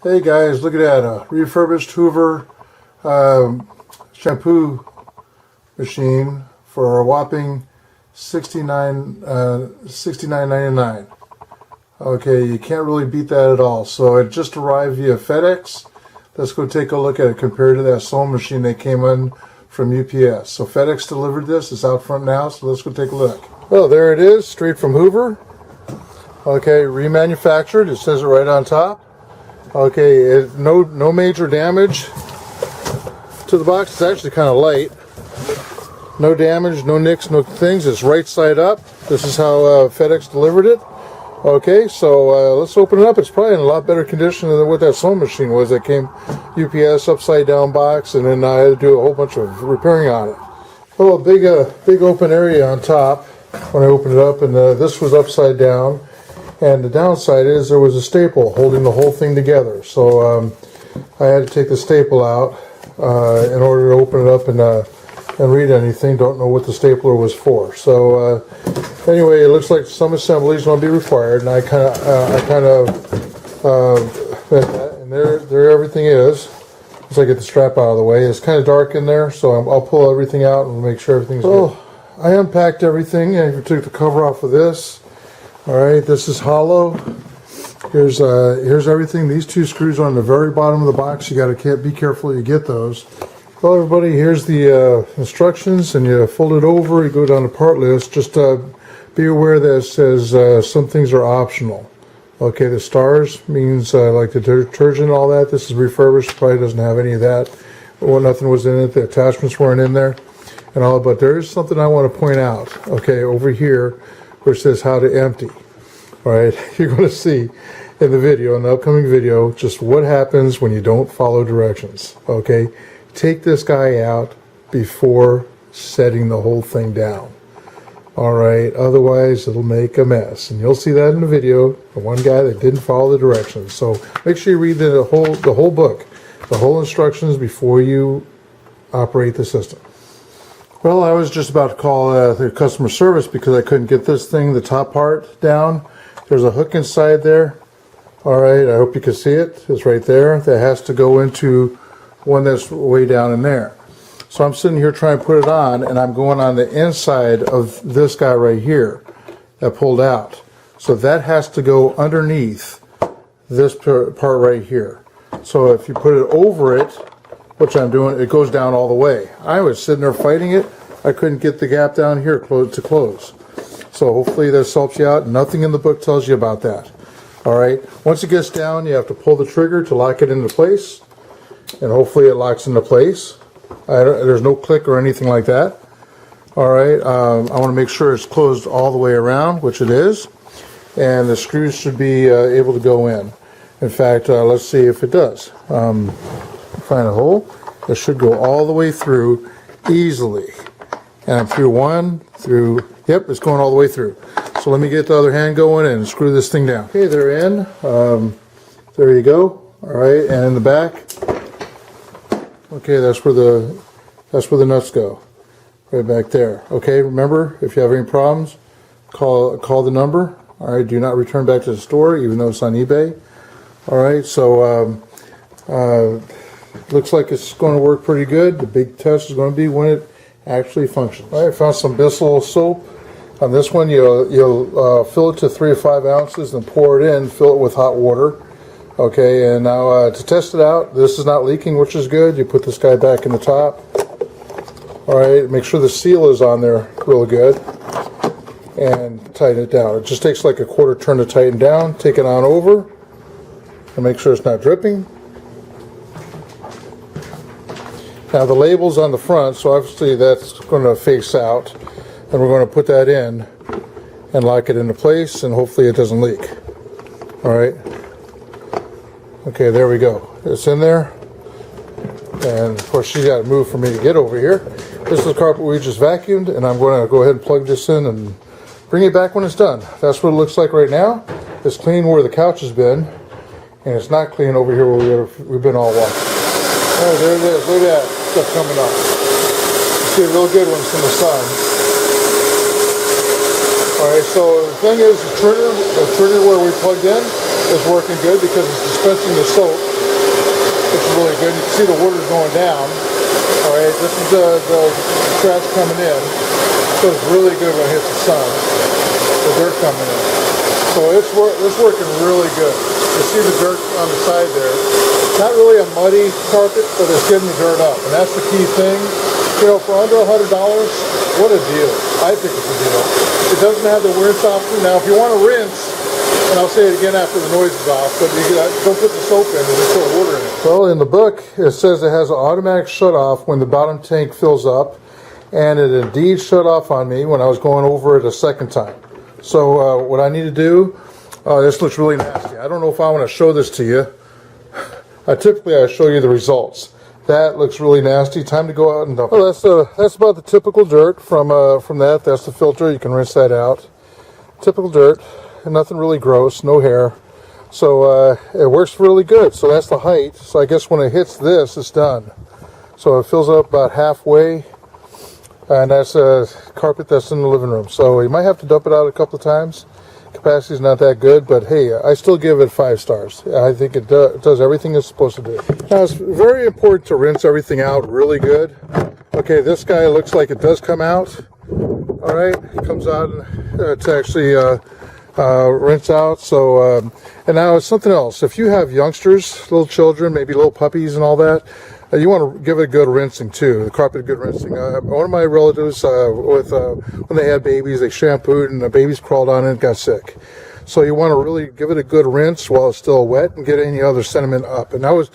Hey guys, look at that, a refurbished Hoover shampoo machine for a whopping $69.99. Okay, you can't really beat that at all. So it just arrived via FedEx. Let's go take a look at it compared to that sewing machine that came in from UPS. So FedEx delivered this. It's out front now, so let's go take a look. Well, there it is, straight from Hoover. Okay, remanufactured. It says it right on top. Okay, no major damage to the box. It's actually kind of light. No damage, no nicks, no things. It's right side up. This is how FedEx delivered it. Okay, so let's open it up. It's probably in a lot better condition than what that sewing machine was. That came UPS upside down box, and then I had to do a whole bunch of repairing on it. Oh, a big open area on top when I opened it up, and this was upside down. And the downside is there was a staple holding the whole thing together. So I had to take the staple out in order to open it up and read anything. Don't know what the stapler was for. So anyway, it looks like some assemblies going to be required, and I kind of and there everything is. Once I get the strap out of the way, it's kind of dark in there, so I'll pull everything out and make sure everything's good. I unpacked everything. I took the cover off of this. All right, this is hollow. Here's everything. These two screws are on the very bottom of the box. You got to be careful you get those. Well, everybody, here's the instructions, and you fold it over. You go down the part list. Just be aware that it says some things are optional. Okay, the stars means like the detergent and all that. This is refurbished. Probably doesn't have any of that. Well, nothing was in it. The attachments weren't in there, and all. But there is something I want to point out. Okay, over here, where it says how to empty. All right, you're going to see in the video, in the upcoming video, just what happens when you don't follow directions. Okay, take this guy out before setting the whole thing down. All right, otherwise it'll make a mess, and you'll see that in the video. The one guy that didn't follow the directions. So make sure you read the whole book, the whole instructions before you operate the system. Well, I was just about to call the customer service because I couldn't get this thing, the top part, down. There's a hook inside there. All right, I hope you can see it. It's right there. That has to go into one that's way down in there. So I'm sitting here trying to put it on, and I'm going on the inside of this guy right here that pulled out. So that has to go underneath this part right here. So if you put it over it, which I'm doing, it goes down all the way. I was sitting there fighting it. I couldn't get the gap down here to close. So hopefully this helps you out. Nothing in the book tells you about that. All right. Once it gets down, you have to pull the trigger to lock it into place, and hopefully it locks into place. There's no click or anything like that. All right. I want to make sure it's closed all the way around, which it is, and the screws should be able to go in. In fact, let's see if it does. Find a hole. It should go all the way through easily. And I'm through one, through, yep, it's going all the way through. So let me get the other hand going and screw this thing down. Okay, they're in. There you go. All right, and in the back, okay, that's where the nuts go. Right back there. Okay, remember, if you have any problems, call the number. All right, do not return back to the store, even though it's on eBay. All right, so looks like it's going to work pretty good. The big test is going to be when it actually functions. All right, I found some Bissell soap. On this one, you'll fill it to 3 or 5 ounces and pour it in. Fill it with hot water. Okay, and now to test it out, this is not leaking, which is good. You put this guy back in the top. All right, make sure the seal is on there real good, and tighten it down. It just takes like a quarter turn to tighten down. Take it on over, and make sure it's not dripping. Now the label's on the front, so obviously that's going to face out, and we're going to put that in and lock it into place, and hopefully it doesn't leak. All right. Okay, there we go. It's in there, and of course she's got to move for me to get over here. This is the carpet we just vacuumed, and I'm going to go ahead and plug this in and bring it back when it's done. That's what it looks like right now. It's clean where the couch has been, and it's not clean over here where we've been all walking. Oh, there it is. Look at that stuff coming up. You see it real good when it's in the sun. Alright, so the thing is, the trigger where we plugged in, is working good because it's dispensing the soap. It's really good. You can see the water's going down. All right, this is the trash coming in. So it's really good when it hits the sun. The dirt coming in. So it's working really good. You see the dirt on the side there. It's not really a muddy carpet, but it's getting the dirt up. And that's the key thing. You know, for under $100, what a deal. I think it's a deal. It doesn't have the rinse option. Now, if you want to rinse, and I'll say it again after the noise is off, but you don't put the soap in and just put water in it. Well, in the book, it says it has an automatic shut-off when the bottom tank fills up, and it indeed shut off on me when I was going over it a second time. So what I need to do, this looks really nasty. I don't know if I want to show this to you. Typically, I show you the results. That looks really nasty. Time to go out and dump it. Well, that's about the typical dirt from that. That's the filter. You can rinse that out. Typical dirt. Nothing really gross. No hair. So it works really good. So that's the height. So I guess when it hits this, it's done. So it fills up about halfway. And that's a carpet that's in the living room. So you might have to dump it out a couple of times. Capacity is not that good, but hey, I still give it 5 stars. I think it does everything it's supposed to do. Now, it's very important to rinse everything out really good. Okay, this guy looks like it does come out. All right, it comes out to actually rinse out. So, and now it's something else. If you have youngsters, little children, maybe little puppies and all that, you want to give it a good rinsing too. The carpet a good rinsing. One of my relatives, when they had babies, they shampooed and the babies crawled on it and got sick. So you want to really give it a good rinse while it's still wet and get any other sediment up. And I was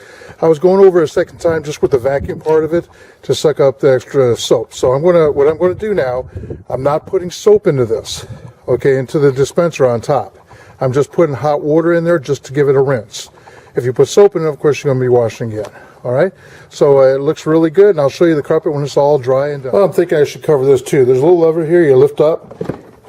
going over a second time just with the vacuum part of it to suck up the extra soap. So what I'm going to do now, I'm not putting soap into this, okay, into the dispenser on top. I'm just putting hot water in there just to give it a rinse. If you put soap in it, of course, you're going to be washing again. All right, so it looks really good, and I'll show you the carpet when it's all dry and done. Well, I'm thinking I should cover this too. There's a little lever here you lift up,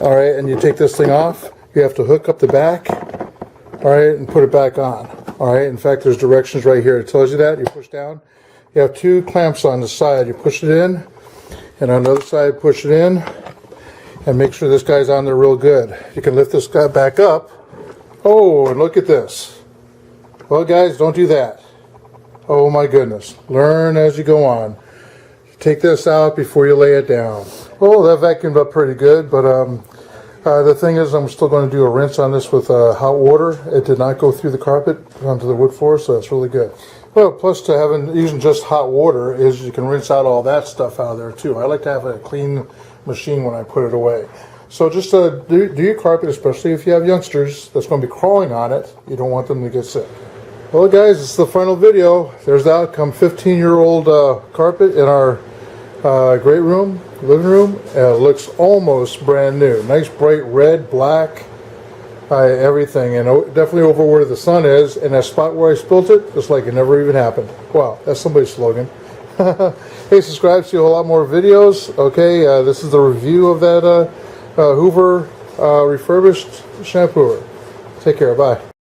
all right, and you take this thing off. You have to hook up the back, all right, and put it back on, all right. In fact, there's directions right here. It tells you that. You push down. You have 2 clamps on the side. You push it in, and on the other side, push it in, and make sure this guy's on there real good. You can lift this guy back up. Oh, and look at this. Well, guys, don't do that. Oh my goodness. Learn as you go on. Take this out before you lay it down. Well, that vacuumed up pretty good, but the thing is I'm still going to do a rinse on this with hot water. It did not go through the carpet onto the wood floor, so that's really good. Well, plus to using just hot water is you can rinse out all that stuff out of there too. I like to have a clean machine when I put it away. So just do your carpet, especially if you have youngsters that's going to be crawling on it. You don't want them to get sick. Well, guys, it's the final video. There's the outcome. 15-year-old carpet in our great room, living room. It looks almost brand new. Nice bright red, black, everything, and definitely over where the sun is. And that spot where I spilt it, just like it never even happened. Wow, that's somebody's slogan. Hey, subscribe to see a whole lot more videos. Okay, this is the review of that Hoover refurbished shampooer. Take care. Bye.